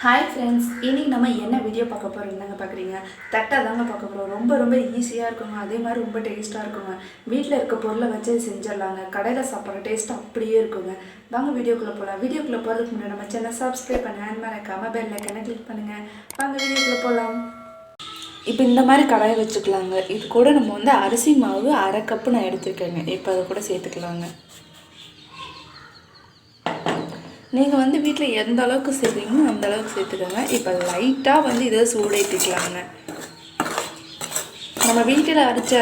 Hi friends, இன்றைக்கி நம்ம என்ன வீடியோ பார்க்க போகிறோம் என்னங்க பார்க்குறீங்க? தட்டை தாங்க பார்க்க போகிறோம். ரொம்ப ஈஸியாக இருக்குங்க, அதே மாதிரி ரொம்ப டேஸ்ட்டாக இருக்குங்க. வீட்டில் இருக்க பொருளை வச்சு செஞ்சிடலாங்க. கடையில் சாப்பிட்ற டேஸ்ட்டு அப்படியே இருக்குங்க. வாங்க வீடியோக்குள்ளே போகலாம். வீடியோக்குள்ளே போகிறதுக்கு முன்னாடி நம்ம சேனல் சப்ஸ்கிரைப் பண்ணுங்கள், அண்ட் மறக்காம பெல் ஐக்கனை கிளிக் பண்ணுங்கள். வாங்க வீடியோக்குள்ளே போகலாம். இப்போ இந்த மாதிரி கடாயை வச்சுக்கலாங்க. இது கூட நம்ம அரிசி மாவு 1/2 கப்பு நான் எடுத்துருக்கேங்க. இப்போ அதை கூட சேர்த்துக்கலாங்க. நீங்கள் வீட்டில் எந்த அளவுக்கு செய்வீங்களோ அந்த அளவுக்கு சேர்த்துக்கோங்க. இப்போ லைட்டாக இதை சூடேற்றிக்கலாங்க. நம்ம வீட்டில் அரைச்ச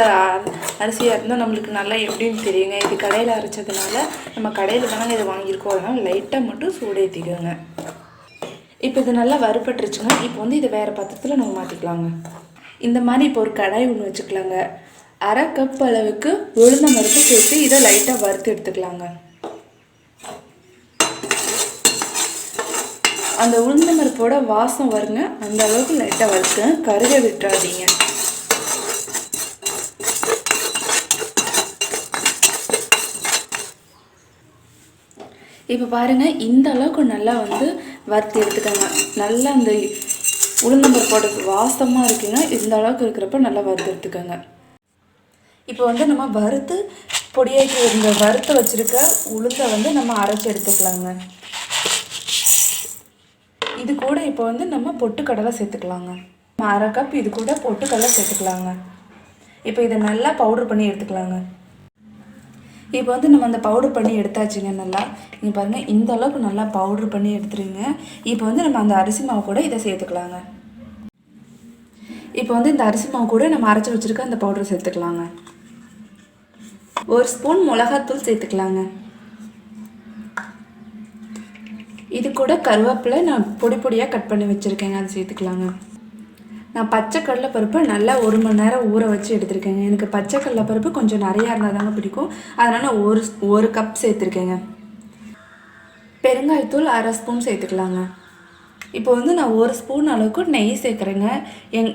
அரிசியாக இருந்தால் நம்மளுக்கு நல்லா எப்படின்னு தெரியுங்க. இது கடையில் அரைச்சதுனால நம்ம கடையில் தானே இதை வாங்கியிருக்கோம், அதனால் லைட்டாக மட்டும் சூடேற்றிக்கோங்க. இப்போ இது நல்லா வறுபட்டுருச்சுங்க. இப்போ இதை வேறு பாத்திரத்தில் நம்ம மாற்றிக்கலாங்க. இந்த மாதிரி இப்போ ஒரு கடாய் ஒன்று வச்சுக்கலாங்க. 1/2 கப் அளவுக்கு உளுந்தம் பருப்பு சேர்த்து இதை லைட்டாக வறுத்து எடுத்துக்கலாங்க. அந்த உளுந்தம் பருப்போட வாசம் வருங்க, அந்த அளவுக்கு லைட்டாக வறுத்து கருக விட்டுறாதீங்க. இப்போ பாருங்கள், இந்த அளவுக்கு நல்லா வறுத்து எடுத்துக்கோங்க. நல்லா அந்த உளுந்தம் பருப்போட வாசமாக இருக்குங்க. இந்த அளவுக்கு இருக்கிறப்ப நல்லா வறுத்து எடுத்துக்கோங்க. இப்போ நம்ம வறுத்து பொடியாக்கி இருந்த வறுத்து வச்சுருக்க உளுந்தை நம்ம அரைச்சி எடுத்துக்கலாங்க. இது கூட இப்போ நம்ம பொட்டுக்கடலை சேர்த்துக்கலாங்க. 1/2 கப் இது கூட பொட்டுக்கடலை சேர்த்துக்கலாங்க. இப்போ இதை நல்லா பவுடர் பண்ணி எடுத்துக்கலாங்க. இப்போ நம்ம அந்த பவுடர் பண்ணி எடுத்தாச்சுங்க. நல்லா இங்கே பாருங்கள், இந்த அளவுக்கு நல்லா பவுடர் பண்ணி எடுத்துருங்க. இப்போ நம்ம அந்த அரிசி மாவு கூட இதை சேர்த்துக்கலாங்க. இப்போ இந்த அரிசி மாவு கூட நம்ம அரைச்சி வச்சுருக்க அந்த பவுடர் சேர்த்துக்கலாங்க. 1 ஸ்பூன் மிளகாத்தூள் சேர்த்துக்கலாங்க. இது கூட கருவேப்பிலை நான் பொடியாக கட் பண்ணி வச்சுருக்கேங்க, அதை சேர்த்துக்கலாங்க. நான் பச்சை கடலைப்பருப்பு நல்லா 1 மணி நேரம் ஊற வச்சு எடுத்துருக்கேங்க. எனக்கு பச்சை கடலைப்பருப்பு கொஞ்சம் நிறையா இருந்தால் தாங்க பிடிக்கும், அதனால் ஒரு கப் சேர்த்துருக்கேங்க. பெருங்காயத்தூள் 1/2 ஸ்பூன் சேர்த்துக்கலாங்க. இப்போ நான் 1 ஸ்பூன் அளவுக்கு நெய் சேர்க்குறேங்க.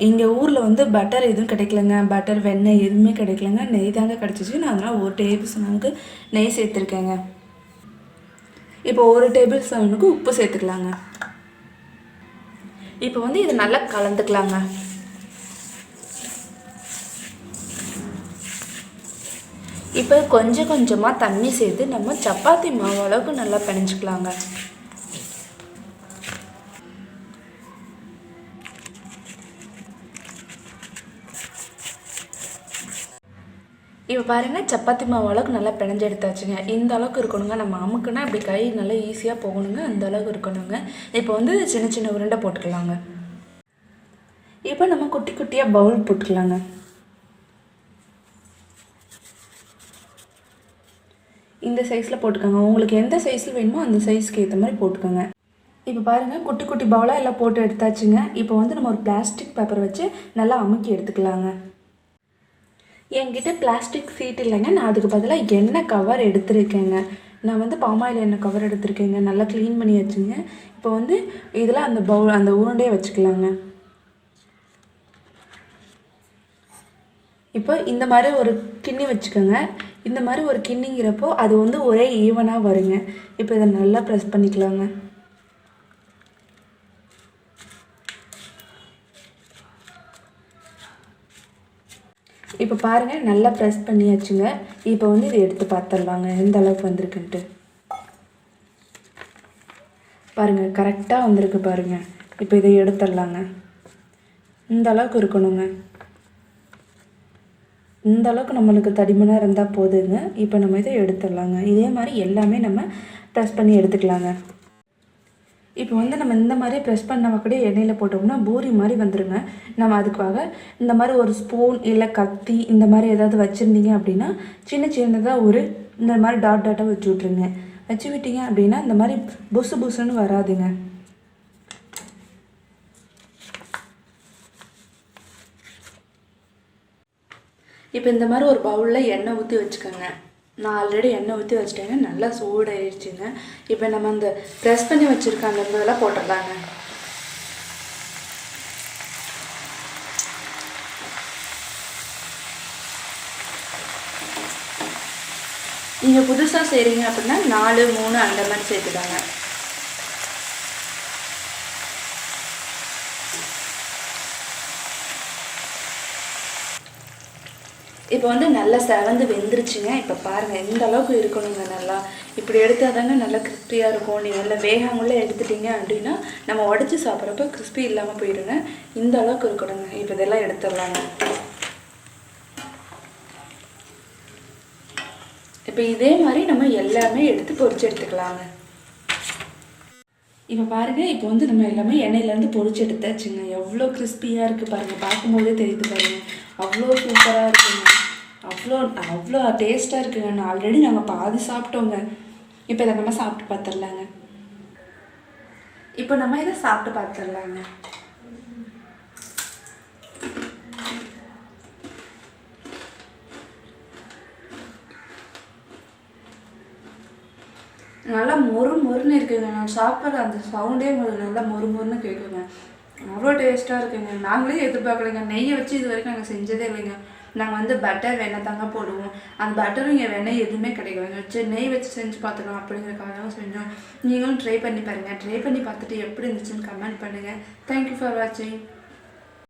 எங்கள் ஊரில் பட்டர் எதுவும் கிடைக்கலங்க, பட்டர் வெண்ணெய் எதுவுமே கிடைக்கலங்க, நெய் தாங்க கிடச்சிச்சு. நான் அதனால் 1 டேபிள் ஸ்பூனுக்கு நெய் சேர்த்துருக்கேங்க. இப்போ 1 டேபிள் ஸ்பூனுக்கு உப்பு சேர்த்துக்கலாங்க. இப்போ இது நல்லா கலந்துக்கலாங்க. இப்போ கொஞ்சமாக தண்ணி சேர்த்து நம்ம சப்பாத்தி மாவு அளவுக்கு நல்லா பிணைஞ்சிக்கலாங்க. இப்போ பாருங்கள், சப்பாத்தி மாவு அளவுக்கு நல்லா பிணைஞ்சு எடுத்தாச்சுங்க. இந்த அளவுக்கு இருக்கணுங்க. நம்ம அமுக்குன்னா அப்படி கை நல்லா ஈஸியாக போகணுங்க, அந்த அளவுக்கு இருக்கணுங்க. இப்போ சின்ன உருண்டை போட்டுக்கலாங்க. இப்போ நம்ம குட்டியாக பவுல் போட்டுக்கலாங்க. இந்த சைஸில் போட்டுக்கோங்க. உங்களுக்கு எந்த சைஸில் வேணுமோ அந்த சைஸ்க்கு ஏற்ற மாதிரி போட்டுக்கோங்க. இப்போ பாருங்கள், குட்டி பவுலாக எல்லாம் போட்டு எடுத்தாச்சுங்க. இப்போ நம்ம ஒரு பிளாஸ்டிக் பேப்பர் வச்சு நல்லா அமுக்கி எடுத்துக்கலாங்க. என்கிட்ட பிளாஸ்டிக் சீட் இல்லைங்க, நான் அதுக்கு பதிலாக எண்ணெய் கவர் எடுத்துருக்கேங்க. நான் பாமாயில் எண்ணெய் கவர் எடுத்துருக்கேங்க. நல்லா க்ளீன் பண்ணி வச்சுங்க. இப்போ இதில் அந்த உருண்டையை வச்சுக்கலாங்க. இப்போ இந்த மாதிரி ஒரு கிண்ணி வச்சுக்கோங்க. இந்த மாதிரி ஒரு கிண்ணிங்கிறப்போ அது ஒரே ஈவனாக வருங்க. இப்போ இதை நல்லா ப்ரெஸ் பண்ணிக்கலாங்க. இப்போ பாருங்கள், நல்லா ப்ரெஸ் பண்ணியாச்சுங்க. இப்போ இதை எடுத்து பார்த்துடலாங்க எந்த அளவுக்கு வந்திருக்குன்ட்டு. பாருங்கள், கரெக்டாக வந்திருக்கு பாருங்கள். இப்போ இதை எடுத்துடலாங்க. இந்த அளவுக்கு இருக்கணுங்க. இந்த அளவுக்கு நம்மளுக்கு தடிமனாக இருந்தால் போதுங்க. இப்போ நம்ம இதை எடுத்துடலாங்க. இதே மாதிரி எல்லாமே நம்ம ப்ரெஸ் பண்ணி எடுத்துக்கலாங்க. இப்போ நம்ம இந்த மாதிரி ப்ரெஸ் பண்ண கூட எண்ணெயில் போட்டோம்னா பூரி மாதிரி வந்துடுங்க. நம்ம அதுக்காக இந்த மாதிரி ஒரு ஸ்பூன் இல்லை கத்தி இந்த மாதிரி ஏதாவது வச்சுருந்தீங்க அப்படின்னா சின்னதாக இந்த மாதிரி டாட்டாக வச்சு விட்ருங்க. வச்சு விட்டீங்க அப்படின்னா இந்த மாதிரி புசுன்னு வராதுங்க. இப்போ இந்த மாதிரி ஒரு பவுலில் எண்ணெய் ஊற்றி வச்சுக்கோங்க. நான் ஆல்ரெடி எண்ணெய் ஊற்றி வச்சுட்டேங்க. நல்லா சூடாகிடுச்சுங்க. இப்போ நம்ம அந்த ப்ரெஸ் பண்ணி வச்சுருக்க அந்த இதெல்லாம் போட்டுடலாங்க. நீங்கள் புதுசாக செய்கிறீங்க அப்படின்னா 4, 3 அந்த மாதிரி சேர்த்துதாங்க. இப்போ வந்து நல்லா செவந்து வெந்துருச்சுங்க. இப்போ பாருங்கள் இந்த அளவுக்கு இருக்கணுங்க. நல்லா இப்படி எடுத்தால் தாங்க நல்லா கிறிஸ்பியாக இருக்கும். நீங்கள் நல்லா வேகாமலே எடுத்துட்டீங்க அப்படின்னா நம்ம உடச்சி சாப்பிட்றப்ப கிறிஸ்பி இல்லாமல் போயிடுங்க. இந்த அளவுக்கு இருக்கணுங்க. இப்போ இதெல்லாம் எடுத்துடலாங்க. இப்போ இதே மாதிரி நம்ம எல்லாமே எடுத்து பொரிச்சு எடுத்துக்கலாங்க. இப்போ பாருங்கள், இப்போ வந்து நம்ம எல்லாமே எண்ணெயிலேருந்து பொரிச்சு எடுத்தாச்சுங்க. எவ்வளோ கிறிஸ்பியாக இருக்குது பாருங்கள். பார்க்கும்போதே தெரியுது பாருங்கள். அவ்வளோ சூப்பராக இருக்குங்க. அவ்வளோ அவ்வளோ டேஸ்ட்டாக இருக்குங்க. நான் ஆல்ரெடி நாங்கள் பாதி சாப்பிட்டோங்க. இப்போ இதை நம்ம சாப்பிட்டு பார்த்துடலாங்க. இப்போ நம்ம இதை சாப்பிட்டு பார்த்துடலாங்க. நல்லா மொறு மொறுன்னு இருக்குங்க. நான் சாப்பிட்ற அந்த சவுண்டே உங்களுக்கு நல்லா மொறு மொறுன்னு கேட்குங்க. அவ்வளோ டேஸ்ட்டாக இருக்குங்க. நாங்களே எதிர்பார்க்கலைங்க. நெய்யை வச்சு இது வரைக்கும் நாங்கள் செஞ்சதே இல்லைங்க. நாங்கள் வந்து பட்டர் வெண்ணெய் தாங்க போடுவோம். அந்த பட்டரும் இங்கே வெண்ணெய் எதுவுமே கிடைக்கலங்க. வச்சு நெய் வச்சு செஞ்சு பார்த்துக்கலாம் அப்படிங்கிறதுக்காக தான் செஞ்சோம். நீங்களும் ட்ரை பண்ணி பாருங்கள். ட்ரை பண்ணி பார்த்துட்டு எப்படி இருந்துச்சுன்னு கமெண்ட் பண்ணுங்கள். தேங்க்யூ ஃபார் வாட்சிங்.